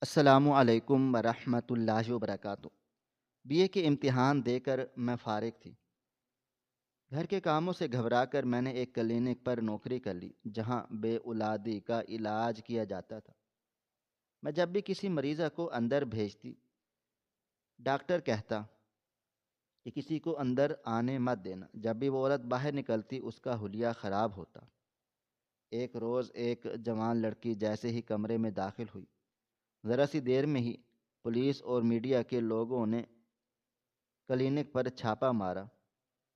السلام علیکم ورحمۃ اللہ وبرکاتہ۔ بی اے کے امتحان دے کر میں فارغ تھی۔ گھر کے کاموں سے گھبرا کر میں نے ایک کلینک پر نوکری کر لی جہاں بے اولادی کا علاج کیا جاتا تھا۔ میں جب بھی کسی مریضہ کو اندر بھیجتی، ڈاکٹر کہتا کہ کسی کو اندر آنے مت دینا۔ جب بھی وہ عورت باہر نکلتی اس کا حلیہ خراب ہوتا۔ ایک روز ایک جوان لڑکی جیسے ہی کمرے میں داخل ہوئی، ذرا سی دیر میں ہی پولیس اور میڈیا کے لوگوں نے کلینک پر چھاپا مارا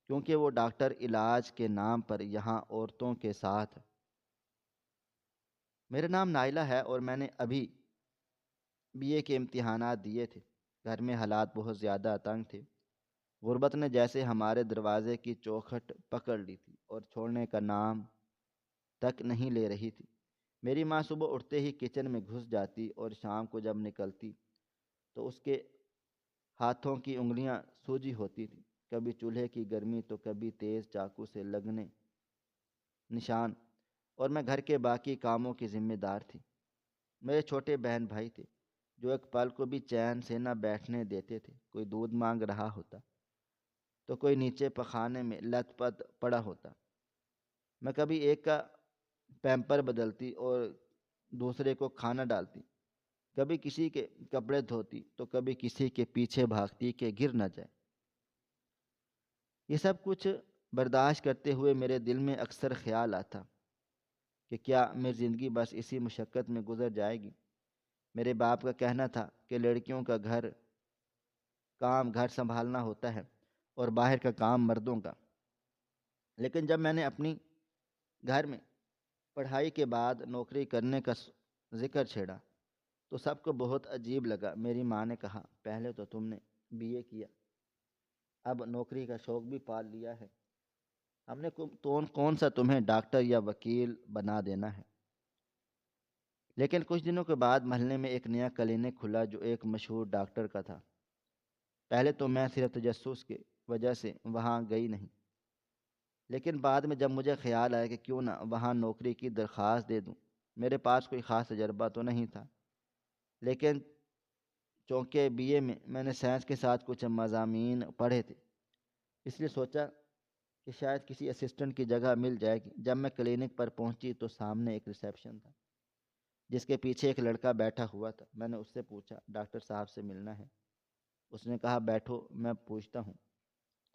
کیونکہ وہ ڈاکٹر علاج کے نام پر یہاں عورتوں کے ساتھ۔ میرا نام نائلہ ہے اور میں نے ابھی بی اے کے امتحانات دیے تھے۔ گھر میں حالات بہت زیادہ تنگ تھے۔ غربت نے جیسے ہمارے دروازے کی چوکھٹ پکڑ لی تھی اور چھوڑنے کا نام تک نہیں لے رہی تھی۔ میری ماں صبح اٹھتے ہی کچن میں گھس جاتی اور شام کو جب نکلتی تو اس کے ہاتھوں کی انگلیاں سوجی ہوتی تھیں، کبھی چولہے کی گرمی تو کبھی تیز چاقو سے لگنے نشان، اور میں گھر کے باقی کاموں کی ذمہ دار تھی۔ میرے چھوٹے بہن بھائی تھے جو ایک پل کو بھی چین سے نہ بیٹھنے دیتے تھے۔ کوئی دودھ مانگ رہا ہوتا تو کوئی نیچے پخانے میں لت پت پڑا ہوتا۔ میں کبھی ایک کا پیمپر بدلتی اور دوسرے کو کھانا ڈالتی، کبھی کسی کے کپڑے دھوتی تو کبھی کسی کے پیچھے بھاگتی کہ گر نہ جائے۔ یہ سب کچھ برداشت کرتے ہوئے میرے دل میں اکثر خیال آتا کہ کیا میری زندگی بس اسی مشقت میں گزر جائے گی۔ میرے باپ کا کہنا تھا کہ لڑکیوں کا گھر سنبھالنا ہوتا ہے اور باہر کا کام مردوں کا۔ لیکن جب میں نے اپنی گھر میں پڑھائی کے بعد نوکری کرنے کا ذکر چھیڑا تو سب کو بہت عجیب لگا۔ میری ماں نے کہا، پہلے تو تم نے بی اے کیا، اب نوکری کا شوق بھی پال لیا ہے، ہم نے کون سا تمہیں ڈاکٹر یا وکیل بنا دینا ہے۔ لیکن کچھ دنوں کے بعد محلے میں ایک نیا کلینک کھلا جو ایک مشہور ڈاکٹر کا تھا۔ پہلے تو میں صرف تجسس کی وجہ سے وہاں گئی نہیں، لیکن بعد میں جب مجھے خیال آیا کہ کیوں نہ وہاں نوکری کی درخواست دے دوں۔ میرے پاس کوئی خاص تجربہ تو نہیں تھا، لیکن چونکہ بی اے میں نے سائنس کے ساتھ کچھ مضامین پڑھے تھے، اس لیے سوچا کہ شاید کسی اسسٹنٹ کی جگہ مل جائے گی۔ جب میں کلینک پر پہنچی تو سامنے ایک ریسیپشن تھا جس کے پیچھے ایک لڑکا بیٹھا ہوا تھا۔ میں نے اس سے پوچھا، ڈاکٹر صاحب سے ملنا ہے؟ اس نے کہا، بیٹھو میں پوچھتا ہوں۔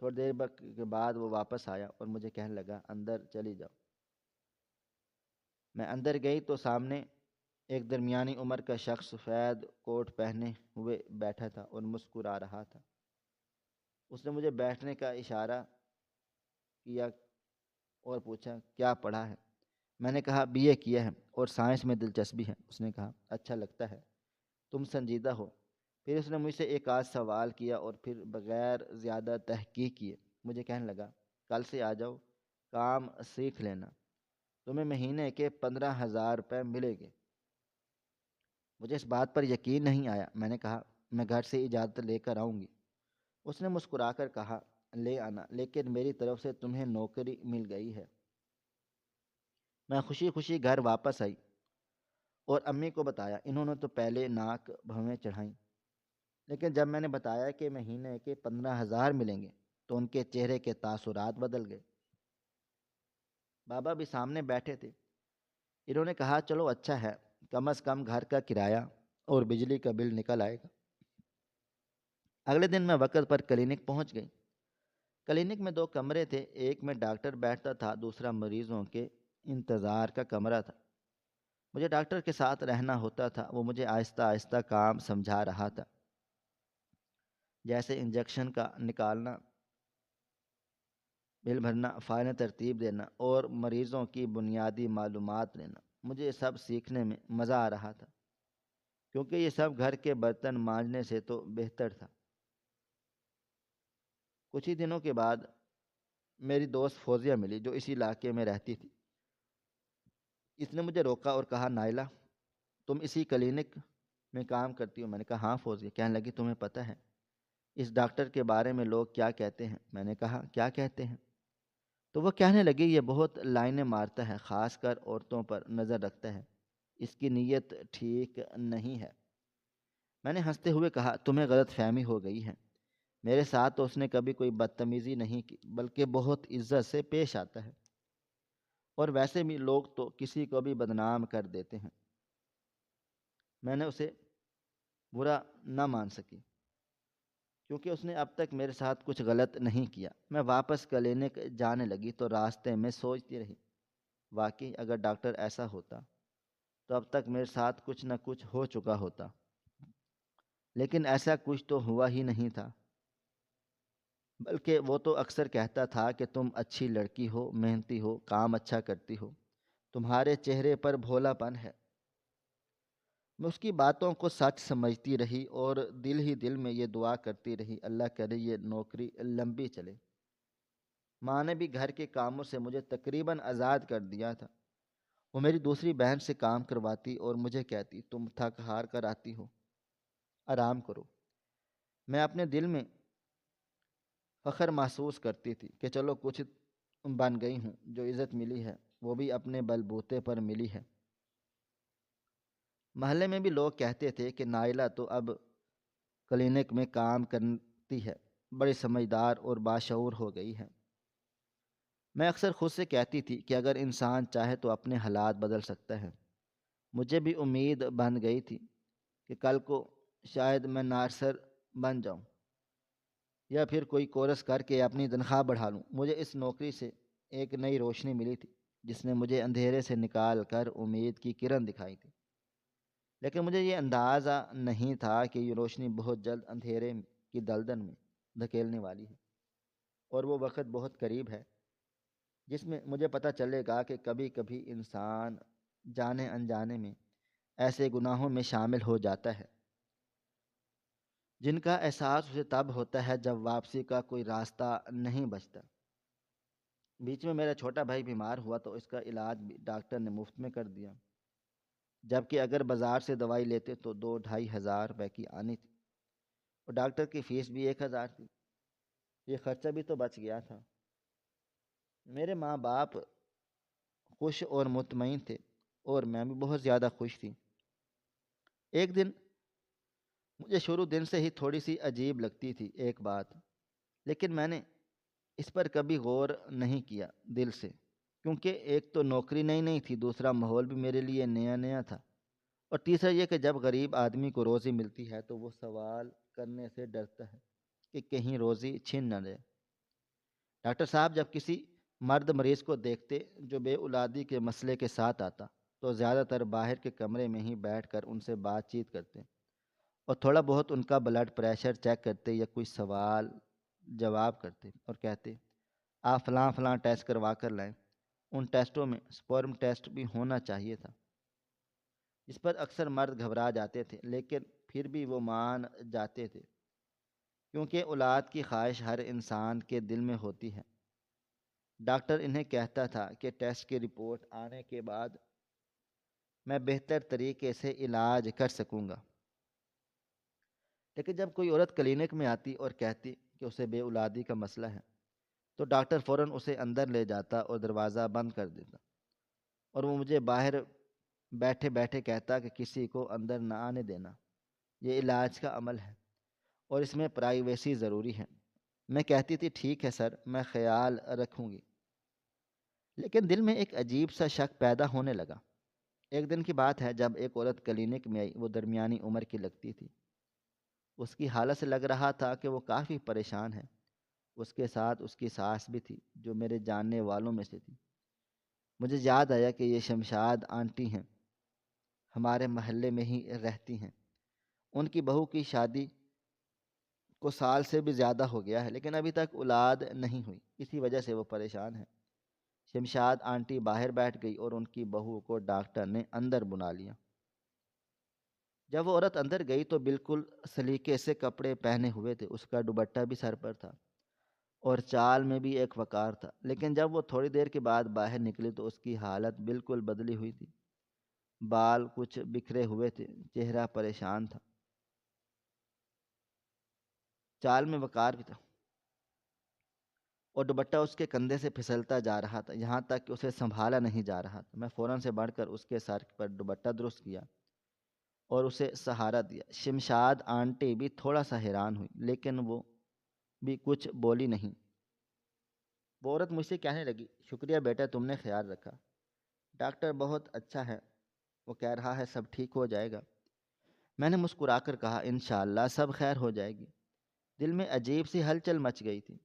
تھوڑی دیر کے بعد وہ واپس آیا اور مجھے کہنے لگا، اندر چلی جاؤ۔ میں اندر گئی تو سامنے ایک درمیانی عمر کا شخص سفید کوٹ پہنے ہوئے بیٹھا تھا اور مسکرا رہا تھا۔ اس نے مجھے بیٹھنے کا اشارہ کیا اور پوچھا، کیا پڑھا ہے؟ میں نے کہا، بی اے کیا ہے اور سائنس میں دلچسپی ہے۔ اس نے کہا، اچھا لگتا ہے، تم سنجیدہ ہو۔ پھر اس نے مجھ سے ایک آدھ سوال کیا اور پھر بغیر زیادہ تحقیق کیے مجھے کہنے لگا، کل سے آ جاؤ، کام سیکھ لینا، تمہیں مہینے کے 15,000 روپے ملیں گے۔ مجھے اس بات پر یقین نہیں آیا۔ میں نے کہا، میں گھر سے اجازت لے کر آؤں گی۔ اس نے مسکرا کر کہا، لے آنا، لیکن میری طرف سے تمہیں نوکری مل گئی ہے۔ میں خوشی خوشی گھر واپس آئی اور امی کو بتایا۔ انہوں نے تو پہلے ناک بھویں چڑھائیں، لیکن جب میں نے بتایا کہ مہینے کے 15,000 ملیں گے تو ان کے چہرے کے تاثرات بدل گئے۔ بابا بھی سامنے بیٹھے تھے۔ انہوں نے کہا، چلو اچھا ہے، کم از کم گھر کا کرایہ اور بجلی کا بل نکل آئے گا۔ اگلے دن میں وقت پر کلینک پہنچ گئی۔ کلینک میں 2 کمرے تھے، ایک میں ڈاکٹر بیٹھتا تھا، دوسرا مریضوں کے انتظار کا کمرہ تھا۔ مجھے ڈاکٹر کے ساتھ رہنا ہوتا تھا۔ وہ مجھے آہستہ آہستہ کام سمجھا رہا تھا، جیسے انجیکشن کا نکالنا، بل بھرنا، فائلیں ترتیب دینا اور مریضوں کی بنیادی معلومات لینا۔ مجھے یہ سب سیکھنے میں مزہ آ رہا تھا کیونکہ یہ سب گھر کے برتن مانجنے سے تو بہتر تھا۔ کچھ ہی دنوں کے بعد میری دوست فوزیہ ملی جو اسی علاقے میں رہتی تھی۔ اس نے مجھے روکا اور کہا، نائلہ، تم اسی کلینک میں کام کرتی ہو؟ میں نے کہا، ہاں فوزیہ۔ کہنے لگی، تمہیں پتہ ہے اس ڈاکٹر کے بارے میں لوگ کیا کہتے ہیں؟ میں نے کہا، کیا کہتے ہیں؟ تو وہ کہنے لگی، یہ بہت لائنیں مارتا ہے، خاص کر عورتوں پر نظر رکھتا ہے، اس کی نیت ٹھیک نہیں ہے۔ میں نے ہنستے ہوئے کہا، تمہیں غلط فہمی ہو گئی ہے، میرے ساتھ تو اس نے کبھی کوئی بدتمیزی نہیں کی، بلکہ بہت عزت سے پیش آتا ہے، اور ویسے بھی لوگ تو کسی کو بھی بدنام کر دیتے ہیں۔ میں نے اسے برا نہ مان سکی کیونکہ اس نے اب تک میرے ساتھ کچھ غلط نہیں کیا۔ میں واپس کلینک جانے لگی تو راستے میں سوچتی رہی، واقعی اگر ڈاکٹر ایسا ہوتا تو اب تک میرے ساتھ کچھ نہ کچھ ہو چکا ہوتا، لیکن ایسا کچھ تو ہوا ہی نہیں تھا، بلکہ وہ تو اکثر کہتا تھا کہ تم اچھی لڑکی ہو، محنتی ہو، کام اچھا کرتی ہو، تمہارے چہرے پر بھولا پن ہے۔ میں اس کی باتوں کو سچ سمجھتی رہی اور دل ہی دل میں یہ دعا کرتی رہی، اللہ کرے یہ نوکری لمبی چلے۔ ماں نے بھی گھر کے کاموں سے مجھے تقریباً آزاد کر دیا تھا۔ وہ میری دوسری بہن سے کام کرواتی اور مجھے کہتی، تم تھک ہار کر آتی ہو، آرام کرو۔ میں اپنے دل میں فخر محسوس کرتی تھی کہ چلو کچھ بن گئی ہوں، جو عزت ملی ہے وہ بھی اپنے بل بوتے پر ملی ہے۔ محلے میں بھی لوگ کہتے تھے کہ نائلہ تو اب کلینک میں کام کرتی ہے، بڑی سمجھدار اور باشعور ہو گئی ہے۔ میں اکثر خود سے کہتی تھی کہ اگر انسان چاہے تو اپنے حالات بدل سکتا ہے۔ مجھے بھی امید بن گئی تھی کہ کل کو شاید میں نارسر بن جاؤں یا پھر کوئی کورس کر کے اپنی تنخواہ بڑھا لوں۔ مجھے اس نوکری سے ایک نئی روشنی ملی تھی جس نے مجھے اندھیرے سے نکال کر امید کی کرن دکھائی تھی، لیکن مجھے یہ اندازہ نہیں تھا کہ یہ روشنی بہت جلد اندھیرے کی دلدل میں دھکیلنے والی ہے، اور وہ وقت بہت قریب ہے جس میں مجھے پتہ چلے گا کہ کبھی کبھی انسان جانے انجانے میں ایسے گناہوں میں شامل ہو جاتا ہے جن کا احساس اسے تب ہوتا ہے جب واپسی کا کوئی راستہ نہیں بچتا۔ بیچ میں میرا چھوٹا بھائی بیمار ہوا تو اس کا علاج بھی ڈاکٹر نے مفت میں کر دیا، جبکہ اگر بازار سے دوائی لیتے تو 2-2.5 ہزار روپے کی آنی تھی، اور ڈاکٹر کی فیس بھی 1 ہزار تھی۔ یہ خرچہ بھی تو بچ گیا تھا۔ میرے ماں باپ خوش اور مطمئن تھے، اور میں بھی بہت زیادہ خوش تھی۔ ایک دن مجھے شروع دن سے ہی تھوڑی سی عجیب لگتی تھی ایک بات، لیکن میں نے اس پر کبھی غور نہیں کیا دل سے، کیونکہ ایک تو نوکری نئی نہیں تھی، دوسرا ماحول بھی میرے لیے نیا نیا تھا، اور تیسرا یہ کہ جب غریب آدمی کو روزی ملتی ہے تو وہ سوال کرنے سے ڈرتا ہے کہ کہیں روزی چھن نہ جائے۔ ڈاکٹر صاحب جب کسی مرد مریض کو دیکھتے جو بے اولادی کے مسئلے کے ساتھ آتا تو زیادہ تر باہر کے کمرے میں ہی بیٹھ کر ان سے بات چیت کرتے، اور تھوڑا بہت ان کا بلڈ پریشر چیک کرتے یا کوئی سوال جواب کرتے، اور کہتے آپ فلاں فلاں ٹیسٹ کروا کر لائیں۔ ان ٹیسٹوں میں سپرم ٹیسٹ بھی ہونا چاہیے تھا، اس پر اکثر مرد گھبرا جاتے تھے، لیکن پھر بھی وہ مان جاتے تھے کیونکہ اولاد کی خواہش ہر انسان کے دل میں ہوتی ہے۔ ڈاکٹر انہیں کہتا تھا کہ ٹیسٹ کی رپورٹ آنے کے بعد میں بہتر طریقے سے علاج کر سکوں گا، لیکن جب کوئی عورت کلینک میں آتی اور کہتی کہ اسے بے اولادی کا مسئلہ ہے تو ڈاکٹر فوراً اسے اندر لے جاتا اور دروازہ بند کر دیتا، اور وہ مجھے باہر بیٹھے بیٹھے کہتا کہ کسی کو اندر نہ آنے دینا، یہ علاج کا عمل ہے اور اس میں پرائیویسی ضروری ہے۔ میں کہتی تھی ٹھیک ہے سر، میں خیال رکھوں گی، لیکن دل میں ایک عجیب سا شک پیدا ہونے لگا۔ ایک دن کی بات ہے جب ایک عورت کلینک میں آئی، وہ درمیانی عمر کی لگتی تھی، اس کی حالت سے لگ رہا تھا کہ وہ کافی پریشان ہے۔ اس کے ساتھ اس کی ساس بھی تھی جو میرے جاننے والوں میں سے تھی۔ مجھے یاد آیا کہ یہ شمشاد آنٹی ہیں، ہمارے محلے میں ہی رہتی ہیں، ان کی بہو کی شادی کو سال سے بھی زیادہ ہو گیا ہے، لیکن ابھی تک اولاد نہیں ہوئی، اسی وجہ سے وہ پریشان ہیں۔ شمشاد آنٹی باہر بیٹھ گئی اور ان کی بہو کو ڈاکٹر نے اندر بلا لیا۔ جب وہ عورت اندر گئی تو بالکل سلیقے سے کپڑے پہنے ہوئے تھے، اس کا دوپٹہ بھی سر پر تھا اور چال میں بھی ایک وقار تھا، لیکن جب وہ تھوڑی دیر کے بعد باہر نکلی تو اس کی حالت بالکل بدلی ہوئی تھی۔ بال کچھ بکھرے ہوئے تھے، چہرہ پریشان تھا، چال میں وقار بھی تھا، اور دوپٹہ اس کے کندھے سے پھسلتا جا رہا تھا، یہاں تک کہ اسے سنبھالا نہیں جا رہا تھا۔ میں فوراً سے بڑھ کر اس کے سر پر دوپٹہ درست کیا اور اسے سہارا دیا۔ شمشاد آنٹی بھی تھوڑا سا حیران ہوئی، لیکن وہ بھی کچھ بولی نہیں۔ وہ عورت مجھ سے کہنے لگی، شکریہ بیٹا، تم نے خیال رکھا۔ ڈاکٹر بہت اچھا ہے، وہ کہہ رہا ہے سب ٹھیک ہو جائے گا۔ میں نے مسکرا کر کہا، انشاءاللہ سب خیر ہو جائے گی۔ دل میں عجیب سی ہلچل مچ گئی تھی،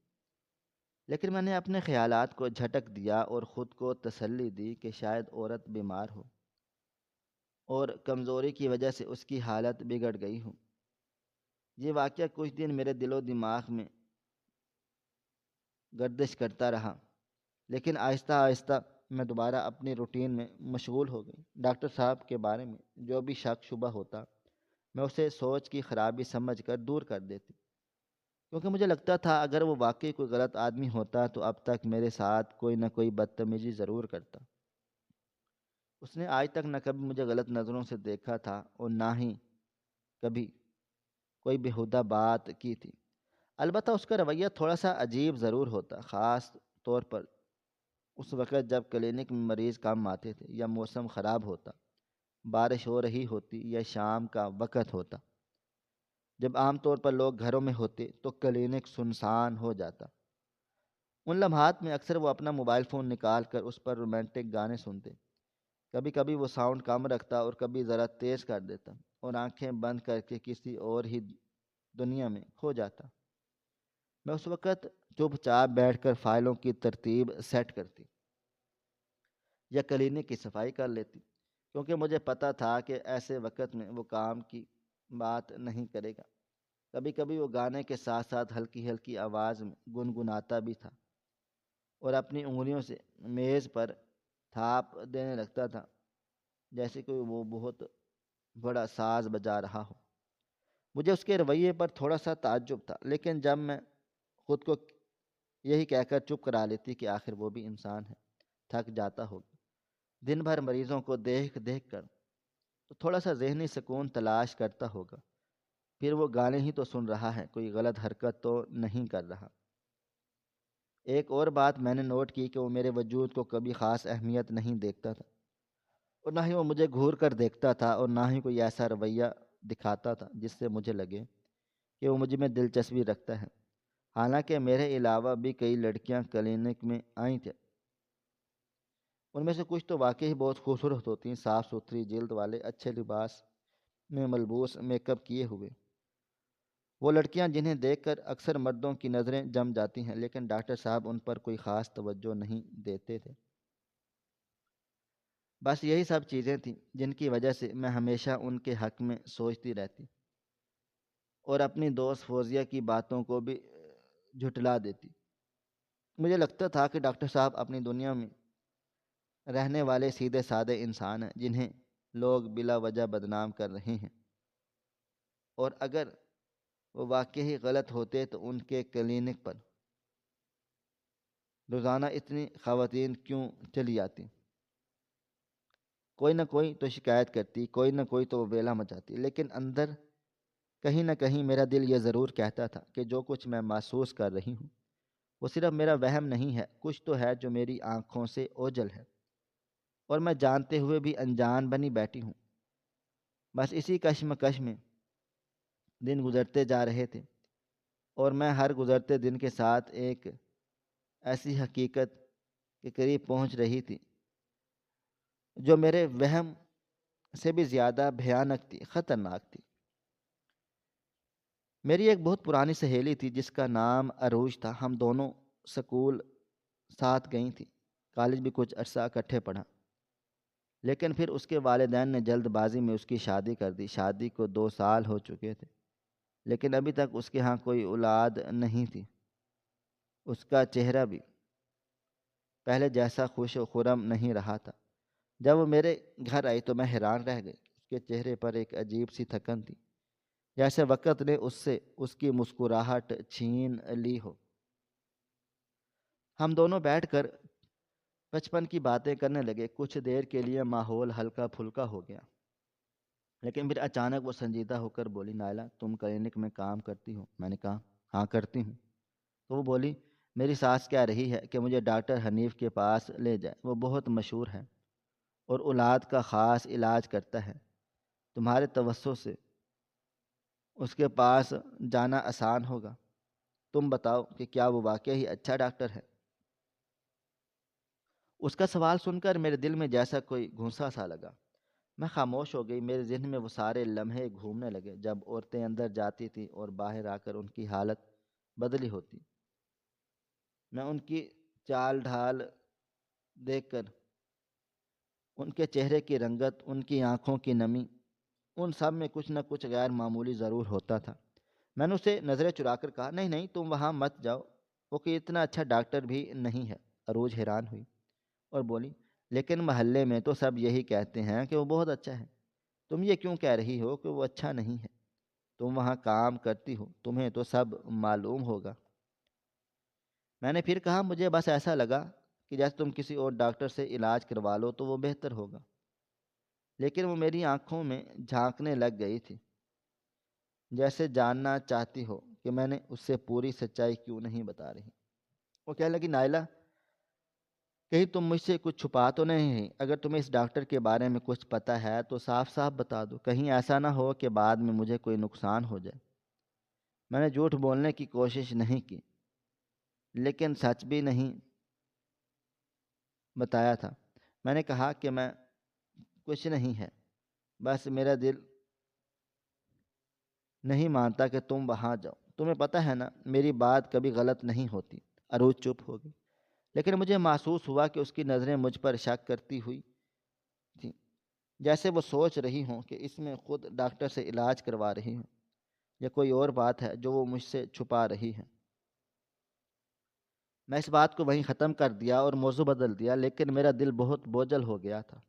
لیکن میں نے اپنے خیالات کو جھٹک دیا اور خود کو تسلی دی کہ شاید عورت بیمار ہو اور کمزوری کی وجہ سے اس کی حالت بگڑ گئی ہو۔ یہ واقعہ کچھ دن میرے دل و دماغ میں گردش کرتا رہا، لیکن آہستہ آہستہ میں دوبارہ اپنی روٹین میں مشغول ہو گئی۔ ڈاکٹر صاحب کے بارے میں جو بھی شک شبہ ہوتا، میں اسے سوچ کی خرابی سمجھ کر دور کر دیتی، کیونکہ مجھے لگتا تھا اگر وہ واقعی کوئی غلط آدمی ہوتا تو اب تک میرے ساتھ کوئی نہ کوئی بدتمیزی ضرور کرتا۔ اس نے آج تک نہ کبھی مجھے غلط نظروں سے دیکھا تھا اور نہ ہی کبھی کوئی بیہودہ بات کی تھی۔ البتہ اس کا رویہ تھوڑا سا عجیب ضرور ہوتا، خاص طور پر اس وقت جب کلینک میں مریض کم آتے تھے یا موسم خراب ہوتا، بارش ہو رہی ہوتی یا شام کا وقت ہوتا۔ جب عام طور پر لوگ گھروں میں ہوتے تو کلینک سنسان ہو جاتا۔ ان لمحات میں اکثر وہ اپنا موبائل فون نکال کر اس پر رومانٹک گانے سنتے۔ کبھی کبھی وہ ساؤنڈ کم رکھتا اور کبھی ذرا تیز کر دیتا اور آنکھیں بند کر کے کسی اور ہی دنیا میں کھو جاتا۔ میں اس وقت چپ چاپ بیٹھ کر فائلوں کی ترتیب سیٹ کرتی یا کلینک کی صفائی کر لیتی، کیونکہ مجھے پتہ تھا کہ ایسے وقت میں وہ کام کی بات نہیں کرے گا۔ کبھی کبھی وہ گانے کے ساتھ ساتھ ہلکی ہلکی آواز میں گنگناتا بھی تھا اور اپنی انگلیوں سے میز پر تھاپ دینے لگتا تھا، جیسے کہ وہ بہت بڑا ساز بجا رہا ہو۔ مجھے اس کے رویے پر تھوڑا سا تعجب تھا، لیکن جب میں خود کو یہی کہہ کر چپ کرا لیتی کہ آخر وہ بھی انسان ہے، تھک جاتا ہوگا دن بھر مریضوں کو دیکھ دیکھ کر، تو تھوڑا سا ذہنی سکون تلاش کرتا ہوگا، پھر وہ گانے ہی تو سن رہا ہے، کوئی غلط حرکت تو نہیں کر رہا۔ ایک اور بات میں نے نوٹ کی کہ وہ میرے وجود کو کبھی خاص اہمیت نہیں دیکھتا تھا، اور نہ ہی وہ مجھے گھور کر دیکھتا تھا، اور نہ ہی کوئی ایسا رویہ دکھاتا تھا جس سے مجھے لگے کہ وہ مجھ میں دلچسپی رکھتا ہے۔ حالانکہ میرے علاوہ بھی کئی لڑکیاں کلینک میں آئیں تھیں، ان میں سے کچھ تو واقعی بہت خوبصورت ہوتی ہیں، صاف ستھری جلد والے، اچھے لباس میں ملبوس، میک اپ کیے ہوئے۔ وہ لڑکیاں جنہیں دیکھ کر اکثر مردوں کی نظریں جم جاتی ہیں، لیکن ڈاکٹر صاحب ان پر کوئی خاص توجہ نہیں دیتے تھے۔ بس یہی سب چیزیں تھیں جن کی وجہ سے میں ہمیشہ ان کے حق میں سوچتی رہتی اور اپنی دوست فوزیہ کی باتوں کو بھی جھٹلا دیتی۔ مجھے لگتا تھا کہ ڈاکٹر صاحب اپنی دنیا میں رہنے والے سیدھے سادے انسان ہیں جنہیں لوگ بلا وجہ بدنام کر رہے ہیں، اور اگر وہ واقعی غلط ہوتے تو ان کے کلینک پر روزانہ اتنی خواتین کیوں چلی آتی؟ کوئی نہ کوئی تو شکایت کرتی، کوئی نہ کوئی تو وہ ویلا مچاتی، لیکن اندر کہیں نہ کہیں میرا دل یہ ضرور کہتا تھا کہ جو کچھ میں محسوس کر رہی ہوں وہ صرف میرا وہم نہیں ہے، کچھ تو ہے جو میری آنکھوں سے اوجھل ہے اور میں جانتے ہوئے بھی انجان بنی بیٹھی ہوں۔ بس اسی کشمکش میں دن گزرتے جا رہے تھے، اور میں ہر گزرتے دن کے ساتھ ایک ایسی حقیقت کے قریب پہنچ رہی تھی جو میرے وہم سے بھی زیادہ بھیانک تھی، خطرناک تھی۔ میری ایک بہت پرانی سہیلی تھی جس کا نام عروج تھا۔ ہم دونوں سکول ساتھ گئی تھیں، کالج بھی کچھ عرصہ اکٹھے پڑھا، لیکن پھر اس کے والدین نے جلد بازی میں اس کی شادی کر دی۔ شادی کو 2 سال ہو چکے تھے، لیکن ابھی تک اس کے ہاں کوئی اولاد نہیں تھی۔ اس کا چہرہ بھی پہلے جیسا خوش و خرم نہیں رہا تھا۔ جب وہ میرے گھر آئی تو میں حیران رہ گئی۔ اس کے چہرے پر ایک عجیب سی تھکن تھی، جیسے وقت نے اس سے اس کی مسکراہٹ چھین لی ہو۔ ہم دونوں بیٹھ کر بچپن کی باتیں کرنے لگے۔ کچھ دیر کے لیے ماحول ہلکا پھلکا ہو گیا، لیکن پھر اچانک وہ سنجیدہ ہو کر بولی، نائلہ تم کلینک میں کام کرتی ہو؟ میں نے کہا ہاں کرتی ہوں۔ تو وہ بولی، میری ساس کہہ رہی ہے کہ مجھے ڈاکٹر حنیف کے پاس لے جائے، وہ بہت مشہور ہے اور اولاد کا خاص علاج کرتا ہے۔ تمہارے توسط سے اس کے پاس جانا آسان ہوگا۔ تم بتاؤ کہ کیا وہ واقعی ہی اچھا ڈاکٹر ہے؟ اس کا سوال سن کر میرے دل میں جیسا کوئی گھونسا سا لگا۔ میں خاموش ہو گئی۔ میرے ذہن میں وہ سارے لمحے گھومنے لگے جب عورتیں اندر جاتی تھیں اور باہر آ کر ان کی حالت بدلی ہوتی۔ میں ان کی چال ڈھال دیکھ کر، ان کے چہرے کی رنگت، ان کی آنکھوں کی نمی، ان سب میں کچھ نہ کچھ غیر معمولی ضرور ہوتا تھا۔ میں نے اسے نظریں چرا کر کہا، نہیں نہیں، تم وہاں مت جاؤ، وہ کوئی اتنا اچھا ڈاکٹر بھی نہیں ہے۔ عروج حیران ہوئی اور بولی، لیکن محلے میں تو سب یہی کہتے ہیں کہ وہ بہت اچھا ہے۔ تم یہ کیوں کہہ رہی ہو کہ وہ اچھا نہیں ہے؟ تم وہاں کام کرتی ہو، تمہیں تو سب معلوم ہوگا۔ میں نے پھر کہا، مجھے بس ایسا لگا کہ جیسے تم کسی اور ڈاکٹر سے علاج کروا لو تو وہ بہتر ہوگا۔ لیکن وہ میری آنکھوں میں جھانکنے لگ گئی تھی، جیسے جاننا چاہتی ہو کہ میں نے اس سے پوری سچائی کیوں نہیں بتا رہی۔ وہ کہنے لگی، نائلہ، کہیں تم مجھ سے کچھ چھپا تو نہیں؟ اگر تمہیں اس ڈاکٹر کے بارے میں کچھ پتہ ہے تو صاف صاف بتا دو، کہیں ایسا نہ ہو کہ بعد میں مجھے کوئی نقصان ہو جائے۔ میں نے جھوٹ بولنے کی کوشش نہیں کی، لیکن سچ بھی نہیں بتایا تھا۔ میں نے کہا کہ میں کچھ نہیں ہے، بس میرا دل نہیں مانتا کہ تم وہاں جاؤ۔ تمہیں پتہ ہے نا، میری بات کبھی غلط نہیں ہوتی۔ عروج چپ ہو گئی، لیکن مجھے محسوس ہوا کہ اس کی نظریں مجھ پر شک کرتی ہوئی تھیں، جیسے وہ سوچ رہی ہوں کہ اس میں خود ڈاکٹر سے علاج کروا رہی ہوں یا کوئی اور بات ہے جو وہ مجھ سے چھپا رہی ہے۔ میں اس بات کو وہیں ختم کر دیا اور موضوع بدل دیا، لیکن میرا دل بہت بوجھل ہو گیا تھا۔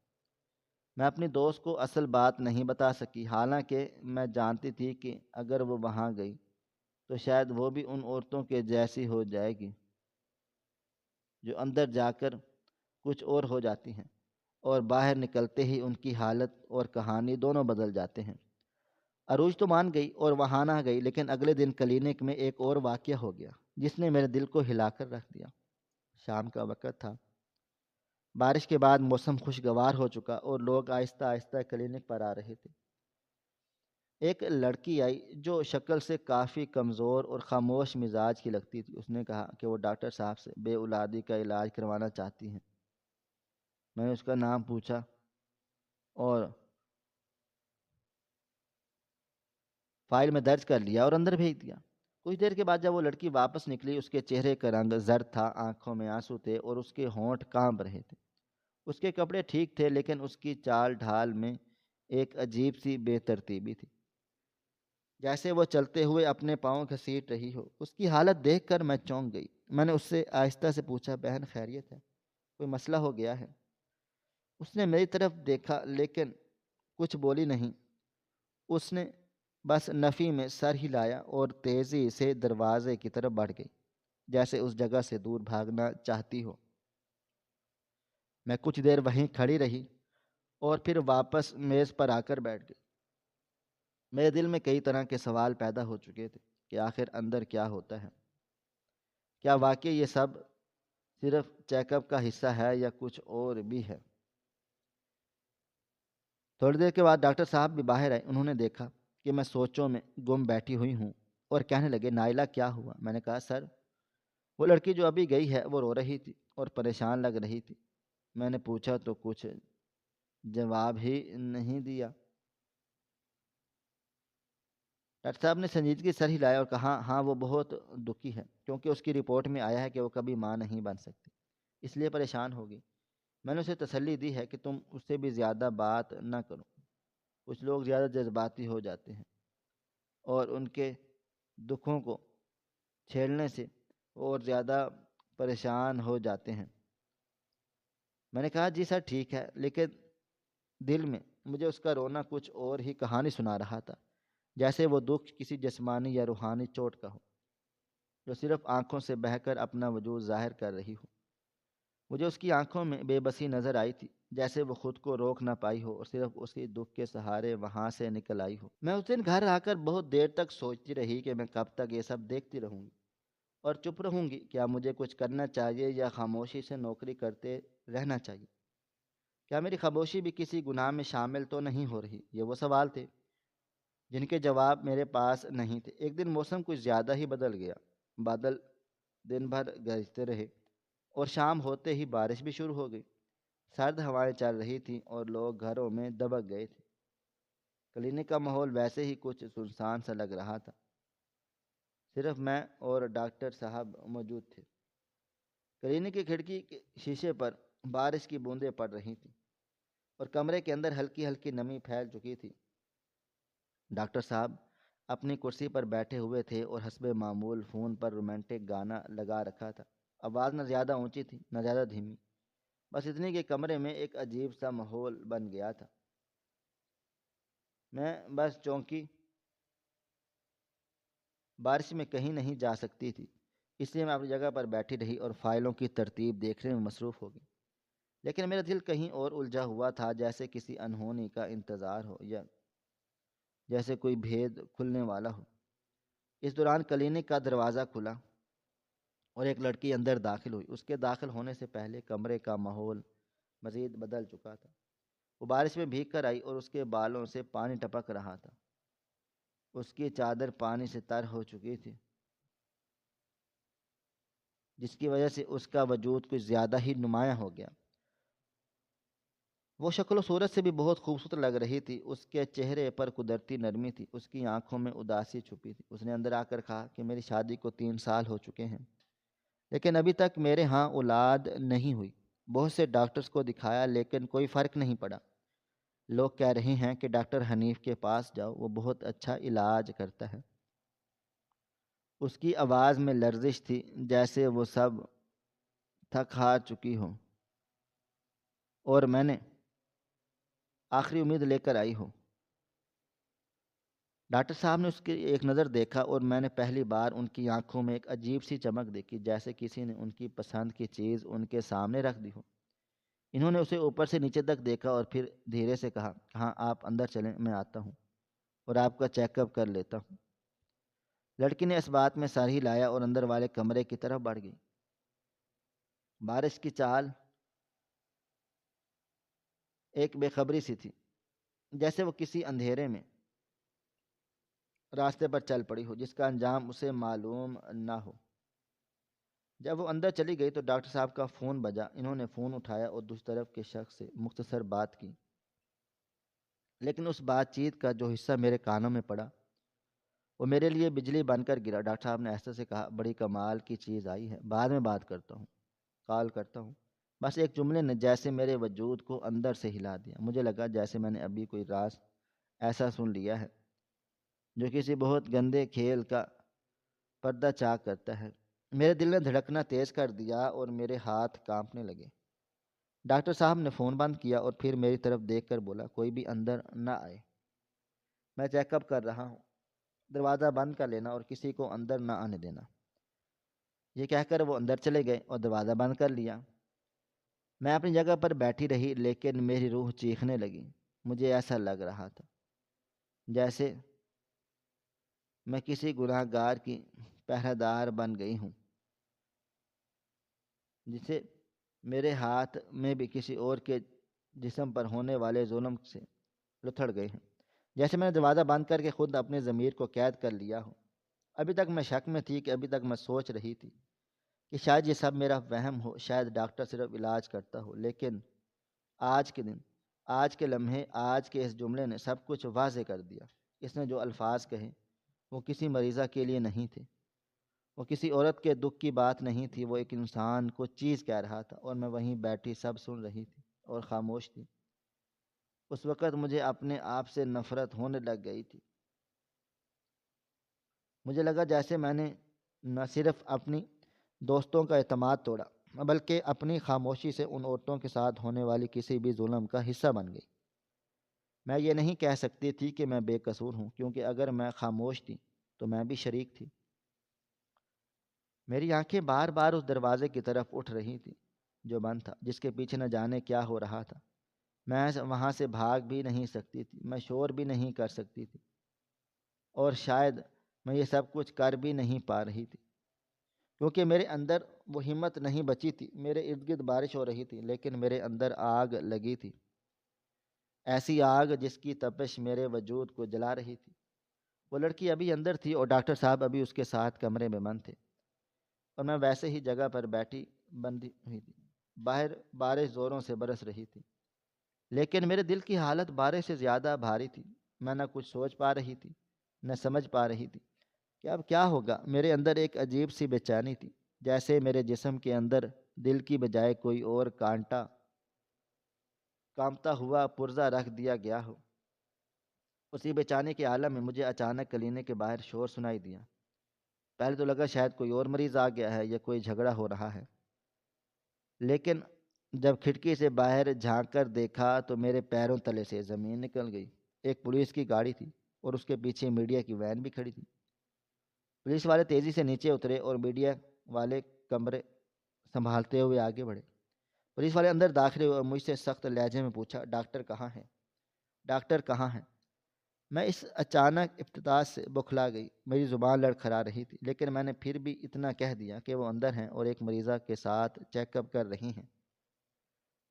میں اپنی دوست کو اصل بات نہیں بتا سکی، حالانکہ میں جانتی تھی کہ اگر وہ وہاں گئی تو شاید وہ بھی ان عورتوں کے جیسی ہو جائے گی جو اندر جا کر کچھ اور ہو جاتی ہیں اور باہر نکلتے ہی ان کی حالت اور کہانی دونوں بدل جاتے ہیں۔ عروج تو مان گئی اور وہاں نہ گئی، لیکن اگلے دن کلینک میں ایک اور واقعہ ہو گیا جس نے میرے دل کو ہلا کر رکھ دیا۔ شام کا وقت تھا، بارش کے بعد موسم خوشگوار ہو چکا اور لوگ آہستہ آہستہ کلینک پر آ رہے تھے۔ ایک لڑکی آئی جو شکل سے کافی کمزور اور خاموش مزاج کی لگتی تھی۔ اس نے کہا کہ وہ ڈاکٹر صاحب سے بے اولادی کا علاج کروانا چاہتی ہیں۔ میں نے اس کا نام پوچھا اور فائل میں درج کر لیا اور اندر بھیج دیا۔ کچھ دیر کے بعد جب وہ لڑکی واپس نکلی، اس کے چہرے کا رنگ زرد تھا، آنکھوں میں آنسو تھے اور اس کے ہونٹ کانپ رہے تھے۔ اس کے کپڑے ٹھیک تھے، لیکن اس کی چال ڈھال میں ایک عجیب سی بے ترتیبی تھی، جیسے وہ چلتے ہوئے اپنے پاؤں گھسیٹ رہی ہو۔ اس کی حالت دیکھ کر میں چونک گئی۔ میں نے اس سے آہستہ سے پوچھا، بہن خیریت ہے؟ کوئی مسئلہ ہو گیا ہے؟ اس نے میری طرف دیکھا لیکن کچھ بولی نہیں۔ اس نے بس نفی میں سر ہلایا اور تیزی سے دروازے کی طرف بڑھ گئی، جیسے اس جگہ سے دور بھاگنا چاہتی ہو۔ میں کچھ دیر وہیں کھڑی رہی اور پھر واپس میز پر آ کر بیٹھ گئی۔ میرے دل میں کئی طرح کے سوال پیدا ہو چکے تھے کہ آخر اندر کیا ہوتا ہے؟ کیا واقعی یہ سب صرف چیک اپ کا حصہ ہے یا کچھ اور بھی ہے؟ تھوڑی دیر کے بعد ڈاکٹر صاحب بھی باہر آئے۔ انہوں نے دیکھا کہ میں سوچوں میں گم بیٹھی ہوئی ہوں اور کہنے لگے، نائلہ کیا ہوا؟ میں نے کہا، سر، وہ لڑکی جو ابھی گئی ہے وہ رو رہی تھی اور پریشان لگ رہی تھی۔ میں نے پوچھا تو کچھ جواب ہی نہیں دیا۔ ڈاکٹر صاحب نے سنجیدگی سر ہلایا اور کہا، ہاں وہ بہت دکھی ہے، کیونکہ اس کی رپورٹ میں آیا ہے کہ وہ کبھی ماں نہیں بن سکتی، اس لیے پریشان ہوگی۔ میں نے اسے تسلی دی ہے کہ تم اس سے بھی زیادہ بات نہ کرو۔ کچھ لوگ زیادہ جذباتی ہو جاتے ہیں اور ان کے دکھوں کو چھیڑنے سے اور زیادہ پریشان ہو جاتے ہیں۔ میں نے کہا، جی سر ٹھیک ہے، لیکن دل میں مجھے اس کا رونا کچھ اور ہی کہانی سنا رہا تھا، جیسے وہ دکھ کسی جسمانی یا روحانی چوٹ کا ہو جو صرف آنکھوں سے بہہ کر اپنا وجود ظاہر کر رہی ہو۔ مجھے اس کی آنکھوں میں بے بسی نظر آئی تھی، جیسے وہ خود کو روک نہ پائی ہو اور صرف اسی دکھ کے سہارے وہاں سے نکل آئی ہو۔ میں اس دن گھر آ کر بہت دیر تک سوچتی رہی کہ میں کب تک یہ سب دیکھتی رہوں گی اور چپ رہوں گی۔ کیا مجھے کچھ کرنا چاہیے یا خاموشی سے نوکری کرتے رہنا چاہیے؟ کیا میری خاموشی بھی کسی گناہ میں شامل تو نہیں ہو رہی؟ یہ وہ سوال تھے جن کے جواب میرے پاس نہیں تھے۔ ایک دن موسم کچھ زیادہ ہی بدل گیا۔ بادل دن بھر گرجتے رہے اور شام ہوتے ہی بارش بھی شروع ہو گئی۔ سرد ہوائیں چل رہی تھیں اور لوگ گھروں میں دبک گئے تھے۔ کلینک کا ماحول ویسے ہی کچھ سنسان سا لگ رہا تھا۔ صرف میں اور ڈاکٹر صاحب موجود تھے۔ کلینک کی کھڑکی کے شیشے پر بارش کی بوندیں پڑ رہی تھیں اور کمرے کے اندر ہلکی ہلکی نمی پھیل چکی تھی۔ ڈاکٹر صاحب اپنی کرسی پر بیٹھے ہوئے تھے اور حسب معمول فون پر رومانٹک گانا لگا رکھا تھا۔ آواز نہ زیادہ اونچی تھی نہ زیادہ دھیمی، بس اتنی کہ کمرے میں ایک عجیب سا ماحول بن گیا تھا۔ میں بس چونکی بارش میں کہیں نہیں جا سکتی تھی، اس لیے میں اپنی جگہ پر بیٹھی رہی اور فائلوں کی ترتیب دیکھنے میں مصروف ہو گئی۔ لیکن میرا دل کہیں اور الجھا ہوا تھا، جیسے کسی انہونی کا انتظار ہو یا جیسے کوئی بھید کھلنے والا ہو۔ اس دوران کلینک کا دروازہ کھلا اور ایک لڑکی اندر داخل ہوئی۔ اس کے داخل ہونے سے پہلے کمرے کا ماحول مزید بدل چکا تھا۔ وہ بارش میں بھیگ کر آئی اور اس کے بالوں سے پانی ٹپک رہا تھا۔ اس کی چادر پانی سے تر ہو چکی تھی، جس کی وجہ سے اس کا وجود کچھ زیادہ ہی نمایاں ہو گیا۔ وہ شکل و صورت سے بھی بہت خوبصورت لگ رہی تھی۔ اس کے چہرے پر قدرتی نرمی تھی، اس کی آنکھوں میں اداسی چھپی تھی۔ اس نے اندر آ کر کہا کہ میری شادی کو 3 سال ہو چکے ہیں، لیکن ابھی تک میرے ہاں اولاد نہیں ہوئی۔ بہت سے ڈاکٹرز کو دکھایا لیکن کوئی فرق نہیں پڑا۔ لوگ کہہ رہے ہیں کہ ڈاکٹر حنیف کے پاس جاؤ، وہ بہت اچھا علاج کرتا ہے۔ اس کی آواز میں لرزش تھی، جیسے وہ سب تھک ہار چکی ہو اور میں نے آخری امید لے کر آئی ہو۔ ڈاکٹر صاحب نے اس کی ایک نظر دیکھا اور میں نے پہلی بار ان کی آنکھوں میں ایک عجیب سی چمک دیکھی، جیسے کسی نے ان کی پسند کی چیز ان کے سامنے رکھ دی ہو۔ انہوں نے اسے اوپر سے نیچے تک دیکھا اور پھر دھیرے سے کہا، ہاں آپ اندر چلیں، میں آتا ہوں اور آپ کا چیک اپ کر لیتا ہوں۔ لڑکی نے اس بات میں سر ہلایا اور اندر والے کمرے کی طرف بڑھ گئی۔ بارش کی چال ایک بے خبری سی تھی، جیسے وہ کسی اندھیرے میں راستے پر چل پڑی ہو جس کا انجام اسے معلوم نہ ہو۔ جب وہ اندر چلی گئی تو ڈاکٹر صاحب کا فون بجا۔ انہوں نے فون اٹھایا اور دوسری طرف کے شخص سے مختصر بات کی، لیکن اس بات چیت کا جو حصہ میرے کانوں میں پڑا وہ میرے لیے بجلی بن کر گرا۔ ڈاکٹر صاحب نے ایسے سے کہا، بڑی کمال کی چیز آئی ہے، بعد میں بات کرتا ہوں، کال کرتا ہوں۔ بس ایک جملے نے جیسے میرے وجود کو اندر سے ہلا دیا۔ مجھے لگا جیسے میں نے ابھی کوئی راز ایسا سن لیا ہے جو کسی بہت گندے کھیل کا پردہ چاک کرتا ہے۔ میرے دل نے دھڑکنا تیز کر دیا اور میرے ہاتھ کانپنے لگے۔ ڈاکٹر صاحب نے فون بند کیا اور پھر میری طرف دیکھ کر بولا، کوئی بھی اندر نہ آئے، میں چیک اپ کر رہا ہوں، دروازہ بند کر لینا اور کسی کو اندر نہ آنے دینا۔ یہ کہہ کر وہ اندر چلے گئے اور دروازہ بند کر لیا۔ میں اپنی جگہ پر بیٹھی رہی لیکن میری روح چیخنے لگی۔ مجھے ایسا لگ رہا تھا جیسے میں کسی گناہ گار کی پہرہ دار بن گئی ہوں، جسے میرے ہاتھ میں بھی کسی اور کے جسم پر ہونے والے ظلم سے لتھڑ گئے ہیں۔ جیسے میں نے دروازہ بند کر کے خود اپنے ضمیر کو قید کر لیا ہو۔ ابھی تک میں شک میں تھی، کہ ابھی تک میں سوچ رہی تھی کہ شاید یہ سب میرا وہم ہو، شاید ڈاکٹر صرف علاج کرتا ہو۔ لیکن آج کے دن، آج کے لمحے، آج کے اس جملے نے سب کچھ واضح کر دیا۔ اس نے جو الفاظ کہے وہ کسی مریضہ کے لیے نہیں تھے، وہ کسی عورت کے دکھ کی بات نہیں تھی، وہ ایک انسان کو چیز کہہ رہا تھا، اور میں وہیں بیٹھی سب سن رہی تھی اور خاموش تھی۔ اس وقت مجھے اپنے آپ سے نفرت ہونے لگ گئی تھی۔ مجھے لگا جیسے میں نے نہ صرف اپنی دوستوں کا اعتماد توڑا، بلکہ اپنی خاموشی سے ان عورتوں کے ساتھ ہونے والی کسی بھی ظلم کا حصہ بن گئی۔ میں یہ نہیں کہہ سکتی تھی کہ میں بے قصور ہوں، کیونکہ اگر میں خاموش تھی تو میں بھی شریک تھی۔ میری آنکھیں بار بار اس دروازے کی طرف اٹھ رہی تھیں جو بند تھا، جس کے پیچھے نہ جانے کیا ہو رہا تھا۔ میں وہاں سے بھاگ بھی نہیں سکتی تھی، میں شور بھی نہیں کر سکتی تھی، اور شاید میں یہ سب کچھ کر بھی نہیں پا رہی تھی، کیونکہ میرے اندر وہ ہمت نہیں بچی تھی۔ میرے ارد گرد بارش ہو رہی تھی لیکن میرے اندر آگ لگی تھی، ایسی آگ جس کی تپش میرے وجود کو جلا رہی تھی۔ وہ لڑکی ابھی اندر تھی اور ڈاکٹر صاحب ابھی اس کے ساتھ کمرے میں بند تھے، اور میں ویسے ہی جگہ پر بیٹھی بندی ہوئی تھی۔ باہر بارش زوروں سے برس رہی تھی لیکن میرے دل کی حالت بارش سے زیادہ بھاری تھی۔ میں نہ کچھ سوچ پا رہی تھی نہ سمجھ پا رہی تھی کہ اب کیا ہوگا۔ میرے اندر ایک عجیب سی بے چینی تھی، جیسے میرے جسم کے اندر دل کی بجائے کوئی اور کامتا ہوا پرزہ رکھ دیا گیا ہو۔ اسی بے چینی کے عالم میں مجھے اچانک کلینے کے باہر شور سنائی دیا۔ پہلے تو لگا شاید کوئی اور مریض آ گیا ہے یا کوئی جھگڑا ہو رہا ہے، لیکن جب کھڑکی سے باہر جھانک کر دیکھا تو میرے پیروں تلے سے زمین نکل گئی۔ ایک پولیس کی گاڑی تھی اور اس کے پیچھے میڈیا کی وین بھی کھڑی تھی۔ پولیس والے تیزی سے نیچے اترے اور میڈیا والے کمرے سنبھالتے ہوئے آگے بڑھے۔ پولیس والے اندر داخل ہوئے اور مجھ سے سخت لہجے میں پوچھا، ڈاکٹر کہاں ہے؟ ڈاکٹر کہاں ہے؟ میں اس اچانک افتتاح سے بوکھلا گئی۔ میری زبان لڑکھڑا رہی تھی لیکن میں نے پھر بھی اتنا کہہ دیا کہ وہ اندر ہیں اور ایک مریضہ کے ساتھ چیک اپ کر رہی ہیں۔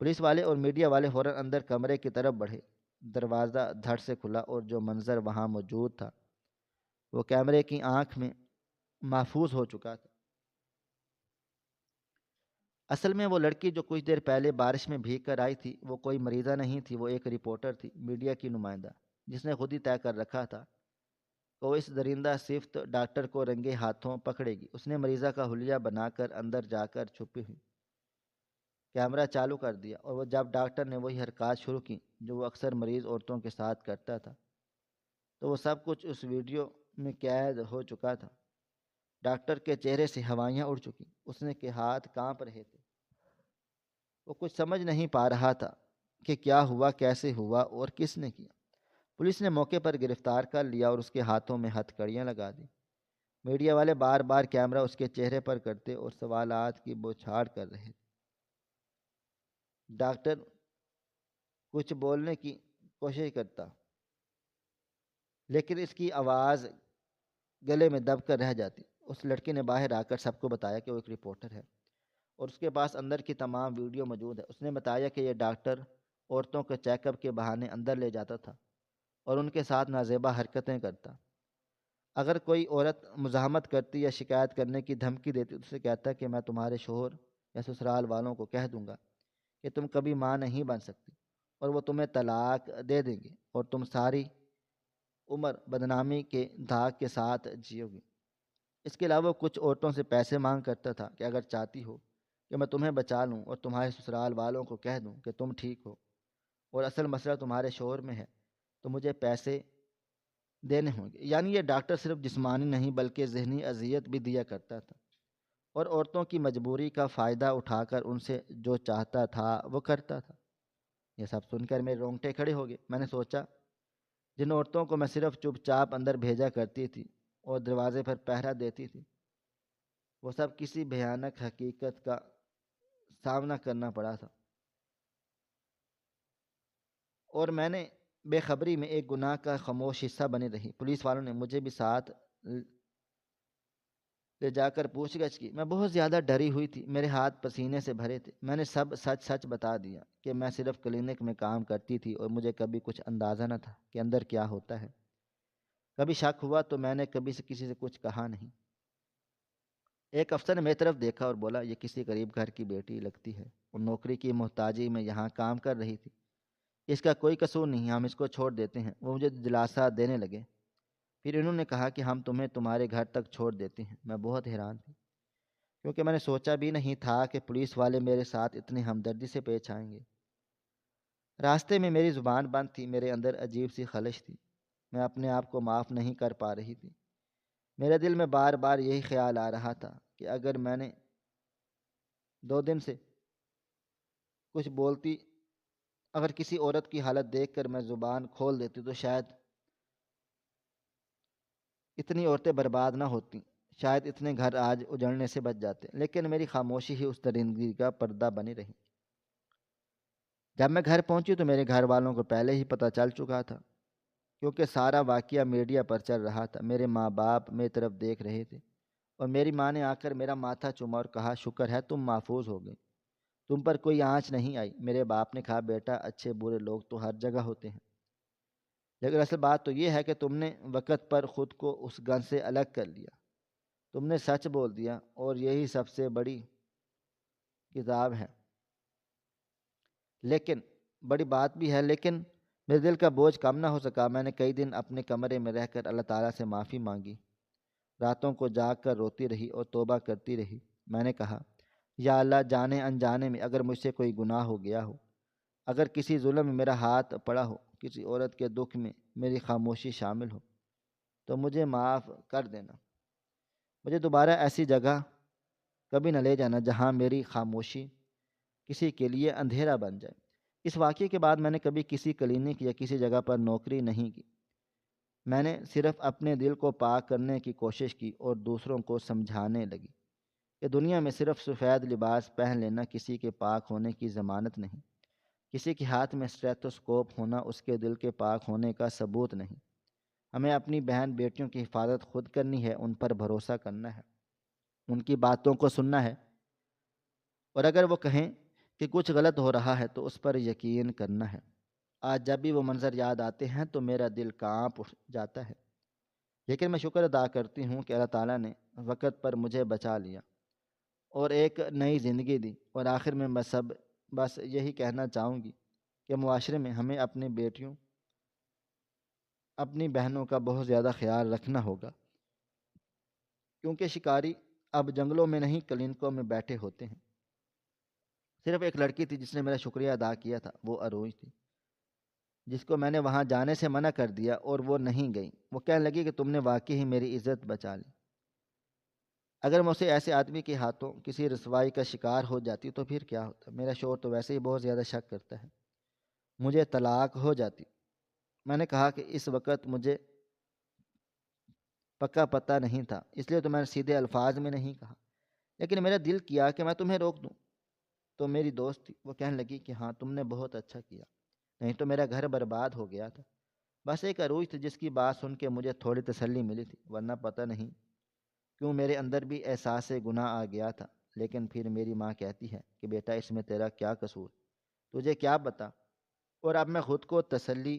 پولیس والے اور میڈیا والے فوراً اندر کمرے کی طرف بڑھے۔ دروازہ دھڑ سے کھلا اور جو منظر وہاں موجود تھا وہ کیمرے کی آنکھ میں محفوظ ہو چکا تھا۔ اصل میں وہ لڑکی جو کچھ دیر پہلے بارش میں بھیگ کر آئی تھی وہ کوئی مریضہ نہیں تھی، وہ ایک رپورٹر تھی، میڈیا کی نمائندہ، جس نے خود ہی طے کر رکھا تھا کہ وہ اس درندہ صفت ڈاکٹر کو رنگے ہاتھوں پکڑے گی۔ اس نے مریضہ کا حلیہ بنا کر اندر جا کر چھپی ہوئی کیمرہ چالو کر دیا، اور وہ جب ڈاکٹر نے وہی حرکات شروع کی جو وہ اکثر مریض عورتوں کے ساتھ کرتا تھا تو وہ سب کچھ اس ویڈیو میں قید ہو چکا تھا۔ ڈاکٹر کے چہرے سے ہوائیاں اڑ چکی، اس نے کے ہاتھ کانپ رہے تھے، وہ کچھ سمجھ نہیں پا رہا تھا کہ کیا ہوا، کیسے ہوا اور کس نے کیا۔ پولیس نے موقع پر گرفتار کر لیا اور اس کے ہاتھوں میں ہتھ کڑیاں لگا دی۔ میڈیا والے بار بار کیمرہ اس کے چہرے پر کرتے اور سوالات کی بوچھاڑ کر رہے تھے۔ ڈاکٹر کچھ بولنے کی کوشش کرتا لیکن اس کی آواز گلے میں دب کر رہ جاتی۔ اس لڑکی نے باہر آ کر سب کو بتایا کہ وہ ایک رپورٹر ہے اور اس کے پاس اندر کی تمام ویڈیو موجود ہے۔ اس نے بتایا کہ یہ ڈاکٹر عورتوں کے چیک اپ کے بہانے اندر لے جاتا تھا اور ان کے ساتھ نازیبا حرکتیں کرتا۔ اگر کوئی عورت مزاحمت کرتی یا شکایت کرنے کی دھمکی دیتی تو اسے کہتا کہ میں تمہارے شوہر یا سسرال والوں کو کہہ دوں گا کہ تم کبھی ماں نہیں بن سکتی اور وہ تمہیں طلاق دے دیں گے اور تم ساری عمر بدنامی کے داغ کے ساتھ جیو گی۔ اس کے علاوہ کچھ عورتوں سے پیسے مانگ کرتا تھا کہ اگر چاہتی ہو کہ میں تمہیں بچا لوں اور تمہارے سسرال والوں کو کہہ دوں کہ تم ٹھیک ہو اور اصل مسئلہ تمہارے شوہر میں ہے تو مجھے پیسے دینے ہوں گے۔ یعنی یہ ڈاکٹر صرف جسمانی نہیں بلکہ ذہنی اذیت بھی دیا کرتا تھا اور عورتوں کی مجبوری کا فائدہ اٹھا کر ان سے جو چاہتا تھا وہ کرتا تھا۔ یہ سب سن کر میرے رونگٹے کھڑے ہو گئے۔ میں نے سوچا جن عورتوں کو میں صرف چپ چاپ اندر بھیجا کرتی تھی اور دروازے پر پہرا دیتی تھی وہ سب کسی بھیانک حقیقت کا سامنا کرنا پڑا تھا، اور میں نے بے خبری میں ایک گناہ کا خاموش حصہ بنی رہی۔ پولیس والوں نے مجھے بھی ساتھ لے جا کر پوچھ گچھ کی۔ میں بہت زیادہ ڈری ہوئی تھی، میرے ہاتھ پسینے سے بھرے تھے۔ میں نے سب سچ سچ بتا دیا کہ میں صرف کلینک میں کام کرتی تھی اور مجھے کبھی کچھ اندازہ نہ تھا کہ اندر کیا ہوتا ہے۔ کبھی شک ہوا تو میں نے کسی سے کچھ کہا نہیں۔ ایک افسر نے میری طرف دیکھا اور بولا، یہ کسی غریب گھر کی بیٹی لگتی ہے اور نوکری کی محتاجی میں یہاں کام کر رہی تھی، اس کا کوئی قصور نہیں، ہم اس کو چھوڑ دیتے ہیں۔ وہ مجھے دلاسا دینے لگے۔ پھر انہوں نے کہا کہ ہم تمہیں تمہارے گھر تک چھوڑ دیتے ہیں۔ میں بہت حیران تھی کیونکہ میں نے سوچا بھی نہیں تھا کہ پولیس والے میرے ساتھ اتنی ہمدردی سے پیش آئیں گے۔ راستے میں میری زبان بند تھی، میرے اندر عجیب سی خلش تھی، میں اپنے آپ کو معاف نہیں کر پا رہی تھی۔ میرے دل میں بار بار یہی خیال آ رہا تھا کہ اگر میں نے 2 دن سے کچھ بولتی، اگر کسی عورت کی حالت دیکھ کر میں زبان کھول دیتی تو شاید اتنی عورتیں برباد نہ ہوتیں، شاید اتنے گھر آج اجڑنے سے بچ جاتے، لیکن میری خاموشی ہی اس درندگی کا پردہ بنی رہی۔ جب میں گھر پہنچی تو میرے گھر والوں کو پہلے ہی پتہ چل چکا تھا کیونکہ سارا واقعہ میڈیا پر چل رہا تھا۔ میرے ماں باپ میری طرف دیکھ رہے تھے اور میری ماں نے آ کر میرا ماتھا چوما اور کہا شکر ہے تم محفوظ ہو گئی، تم پر کوئی آنچ نہیں آئی۔ میرے باپ نے کہا بیٹا اچھے برے لوگ تو ہر جگہ ہوتے ہیں، لیکن اصل بات تو یہ ہے کہ تم نے وقت پر خود کو اس گن سے الگ کر لیا، تم نے سچ بول دیا اور یہی سب سے بڑی کتاب ہے۔ لیکن بڑی بات بھی ہے، لیکن میرے دل کا بوجھ کم نہ ہو سکا۔ میں نے کئی دن اپنے کمرے میں رہ کر اللہ تعالیٰ سے معافی مانگی، راتوں کو جاگ کر روتی رہی اور توبہ کرتی رہی۔ میں نے کہا یا اللہ، جانے انجانے میں اگر مجھ سے کوئی گناہ ہو گیا ہو، اگر کسی ظلم میں میرا ہاتھ پڑا ہو، کسی عورت کے دکھ میں میری خاموشی شامل ہو، تو مجھے معاف کر دینا۔ مجھے دوبارہ ایسی جگہ کبھی نہ لے جانا جہاں میری خاموشی کسی کے لیے اندھیرا بن جائے۔ اس واقعے کے بعد میں نے کبھی کسی کلینک یا کسی جگہ پر نوکری نہیں کی۔ میں نے صرف اپنے دل کو پاک کرنے کی کوشش کی اور دوسروں کو سمجھانے لگی کہ دنیا میں صرف سفید لباس پہن لینا کسی کے پاک ہونے کی ضمانت نہیں، کسی کے ہاتھ میں اسٹیتھوسکوپ ہونا اس کے دل کے پاک ہونے کا ثبوت نہیں۔ ہمیں اپنی بہن بیٹیوں کی حفاظت خود کرنی ہے، ان پر بھروسہ کرنا ہے، ان کی باتوں کو سننا ہے، اور اگر وہ کہیں کہ کچھ غلط ہو رہا ہے تو اس پر یقین کرنا ہے۔ آج جب بھی وہ منظر یاد آتے ہیں تو میرا دل کانپ جاتا ہے، لیکن میں شکر ادا کرتی ہوں کہ اللہ تعالیٰ نے وقت پر مجھے بچا لیا اور ایک نئی زندگی دی۔ اور آخر میں بس یہی کہنا چاہوں گی کہ معاشرے میں ہمیں اپنی بیٹیوں، اپنی بہنوں کا بہت زیادہ خیال رکھنا ہوگا، کیونکہ شکاری اب جنگلوں میں نہیں کلینکوں میں بیٹھے ہوتے ہیں۔ صرف ایک لڑکی تھی جس نے میرا شکریہ ادا کیا تھا، وہ عروج تھی، جس کو میں نے وہاں جانے سے منع کر دیا اور وہ نہیں گئی۔ وہ کہنے لگی کہ تم نے واقعی ہی میری عزت بچا لی۔ اگر میں اسے ایسے آدمی کے ہاتھوں کسی رسوائی کا شکار ہو جاتی تو پھر کیا ہوتا؟ میرا شوہر تو ویسے ہی بہت زیادہ شک کرتا ہے، مجھے طلاق ہو جاتی۔ میں نے کہا کہ اس وقت مجھے پکا پتہ نہیں تھا، اس لیے تو میں نے سیدھے الفاظ میں نہیں کہا، لیکن میرا دل کیا کہ میں تمہیں روک دوں۔ تو میری دوست تھی، وہ کہنے لگی کہ ہاں تم نے بہت اچھا کیا، نہیں تو میرا گھر برباد ہو گیا تھا۔ بس ایک عروج تھی جس کی بات سن کے مجھے تھوڑی تسلی ملی تھی، ورنہ پتہ نہیں کیوں میرے اندر بھی احساس گناہ آ گیا تھا۔ لیکن پھر میری ماں کہتی ہے کہ بیٹا اس میں تیرا کیا قصور، تجھے کیا پتا؟ اور اب میں خود کو تسلی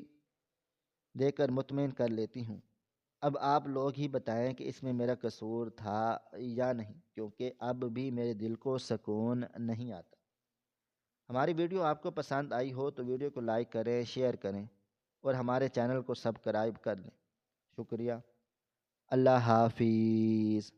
دے کر مطمئن کر لیتی ہوں، اب آپ لوگ ہی بتائیں کہ اس میں میرا قصور تھا یا نہیں، کیونکہ اب بھی میرے دل کو سکون نہیں آتا۔ ہماری ویڈیو آپ کو پسند آئی ہو تو ویڈیو کو لائک کریں، شیئر کریں اور ہمارے چینل کو سبسکرائب کر لیں۔ شکریہ۔ اللہ حافظ۔